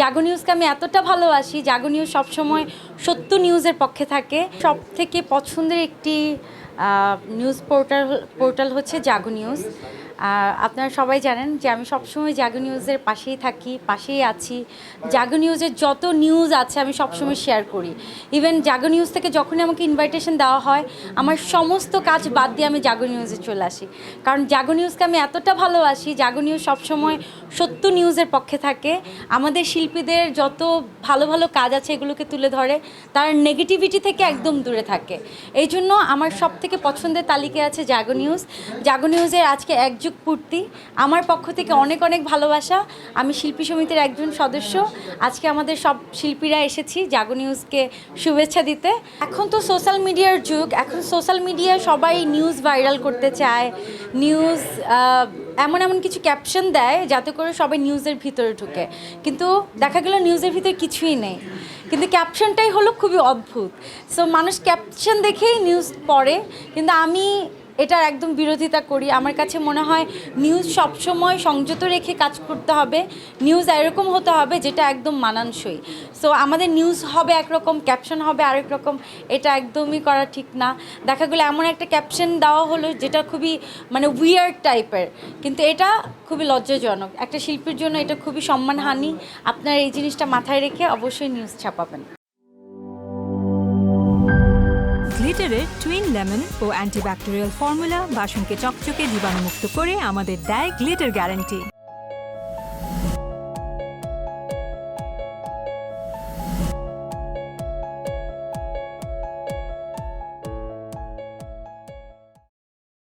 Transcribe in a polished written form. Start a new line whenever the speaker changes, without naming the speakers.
জাগো নিউজকে আমি এতটা ভালোবাসি, জাগো নিউজ সবসময় সত্য নিউজের পক্ষে থাকে। সবথেকে পছন্দের একটি নিউজ পোর্টাল হচ্ছে জাগো নিউজ। আপনারা সবাই জানেন যে আমি সবসময় জাগো নিউজের পাশেই থাকি, পাশেই আছি। জাগো নিউজের যত নিউজ আছে আমি সবসময় শেয়ার করি। ইভেন জাগো নিউজ থেকে যখনই আমাকে ইনভাইটেশন দেওয়া হয়, আমার সমস্ত কাজ বাদ দিয়ে আমি জাগো নিউজে চলে আসি। কারণ জাগো নিউজকে আমি এতটা ভালোবাসি, জাগো নিউজ সবসময় সত্য নিউজের পক্ষে থাকে। আমাদের শিল্পীদের যত ভালো ভালো কাজ আছে এগুলোকে তুলে ধরে, তার নেগেটিভিটি থেকে একদম দূরে থাকে। এই জন্য আমার সব থেকে পছন্দের তালিকায় আছে জাগো নিউজ। জাগো নিউজের আজকে এক যুগ পূর্তি, আমার পক্ষ থেকে অনেক অনেক ভালোবাসা। আমি শিল্পী সমিতির একজন সদস্য। আজকে আমাদের সব শিল্পীরা এসেছি জাগো নিউজকে শুভেচ্ছা দিতে। এখন তো সোশ্যাল মিডিয়ার যুগ, এখন সোশ্যাল মিডিয়ায় সবাই নিউজ ভাইরাল করতে চায়। নিউজ এমন এমন কিছু ক্যাপশন দেয় যাতে করে সবাই নিউজের ভিতরে ঢুকে, কিন্তু দেখা গেল নিউজের ভিতরে কিছুই নেই, কিন্তু ক্যাপশনটাই হলো খুবই অদ্ভুত। সো মানুষ ক্যাপশন দেখেই নিউজ পড়ে, কিন্তু আমি এটার একদম বিরোধিতা করি। আমার কাছে মনে হয় নিউজ সবসময় সংযত রেখে কাজ করতে হবে। নিউজ এরকম হতে হবে যেটা একদম মানানসই। সো আমাদের নিউজ হবে একরকম, ক্যাপশন হবে আরেক রকম, এটা একদমই করা ঠিক না। দেখা গেলো এমন একটা ক্যাপশন দেওয়া হলো যেটা খুবই উইয়ার্ড টাইপের, কিন্তু এটা খুবই লজ্জাজনক। একটা শিল্পীর জন্য এটা খুবই সম্মানহানি। আপনার এই জিনিসটা মাথায় রেখে অবশ্যই নিউজ ছাপাবেন।
গ্লিটারের টুইন লেমন ও অ্যান্টিব্যাকটেরিয়াল ফর্মুলা বাসনকে চকচকে জীবাণুমুক্ত করে আমাদের দেয় গ্লিটার গ্যারান্টি।